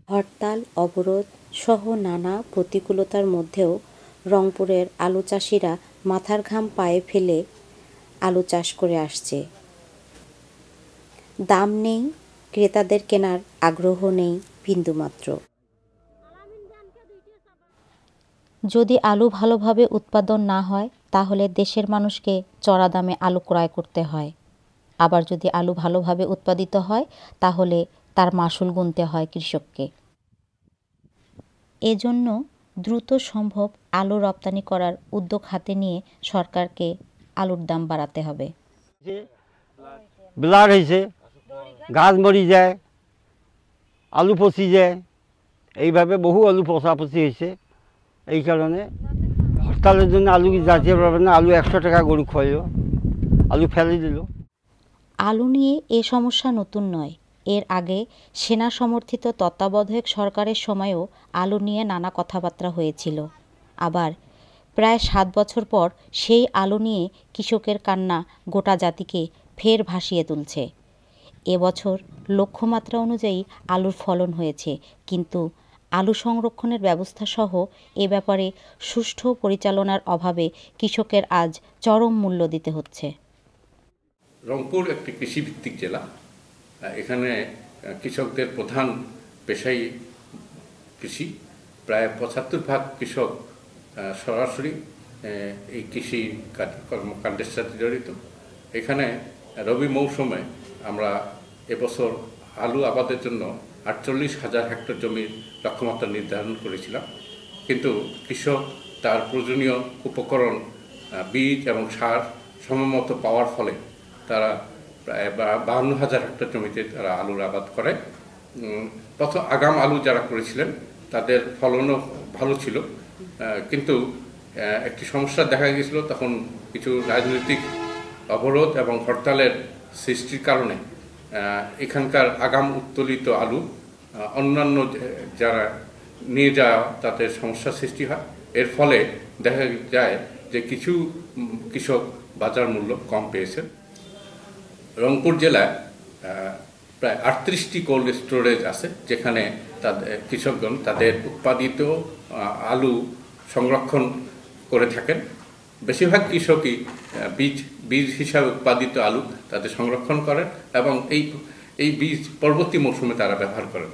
হরতাল, অবরোধ সহ নানা প্রতিকূলতার মধ্যেও রংপুরের আলু চাষিরা মাথার ঘাম পায়ে ফেলে আলু চাষ করে আসছে। দাম নেই, ক্রেতাদের কেনার আগ্রহ নেই বিন্দুমাত্র। যদি আলু ভালোভাবে উৎপাদন না হয় তাহলে দেশের মানুষকে চড়া দামে আলু ক্রয় করতে হয়। আবার যদি আলু ভালোভাবে উৎপাদিত হয় তাহলে তার মাসুল গুনতে হয় কৃষককে। এজন্য দ্রুত সম্ভব আলু রপ্তানি করার উদ্যোগ হাতে নিয়ে সরকারকে আলুর দাম বাড়াতে হবে। ব্লার হয়েছে, গাছ মরি যায়, আলু পচি যায়, এইভাবে বহু আলু পচাপচি হয়েছে। এই কারণে হরতালের জন্য আলু যাতে পারবে না, আলু 100 টাকা গরু খাইল, আলু ফেলে দিল। আলু নিয়ে এ সমস্যা নতুন নয়। এর আগে সেনা সমর্থিত তত্ত্বাবধায়ক সরকারের সময়েও আলু নিয়ে নানা কথাবার্তা হয়েছিল। আবার প্রায় 7 বছর পর সেই আলু নিয়ে কৃষকের কান্না গোটা জাতিকে ফের ভাসিয়ে তুলছে। এবছর লক্ষ্যমাত্রা অনুযায়ী আলুর ফলন হয়েছে, কিন্তু আলু সংরক্ষণের ব্যবস্থাসহ এ ব্যাপারে সুষ্ঠু পরিচালনার অভাবে কৃষকের আজ চরম মূল্য দিতে হচ্ছে। রংপুর একটি কৃষিভিত্তিক জেলা। এখানে কৃষকদের প্রধান পেশাই কৃষি। প্রায় 75% কৃষক সরাসরি এই কৃষি কর্মকাণ্ডের সাথে জড়িত। এখানে রবি মৌসুমে আমরা এবছর আলু আবাদের জন্য 48,000 হেক্টর জমির লক্ষ্যমাত্রা নির্ধারণ করেছিলাম, কিন্তু কৃষক তার প্রয়োজনীয় উপকরণ, বীজ এবং সার সময়মতো পাওয়ার ফলে তারা প্রায় 52,000 হেক্টর জমিতে তারা আলুর আবাদ করে। প্রথম আগাম আলু যারা করেছিলেন তাদের ফলনও ভালো ছিল, কিন্তু একটি সমস্যা দেখা গিয়েছিল। তখন কিছু রাজনৈতিক অবরোধ এবং হরতালের সৃষ্টির কারণে এখানকার আগাম উত্তোলিত আলু অন্যান্য যারা নিয়ে যাওয়া তাদের সমস্যার সৃষ্টি হয়। এর ফলে দেখা যায় যে কিছু কৃষক বাজার মূল্য কম পেয়েছেন। রংপুর জেলায় প্রায় 38টি কোল্ড স্টোরেজ আছে, যেখানে তাদের কৃষকগণ তাদের উৎপাদিত আলু সংরক্ষণ করে থাকেন। বেশিরভাগ কৃষকই বীজ হিসাবে উৎপাদিত আলু তাদের সংরক্ষণ করেন এবং এই বীজ পরবর্তী মৌসুমে তারা ব্যবহার করেন।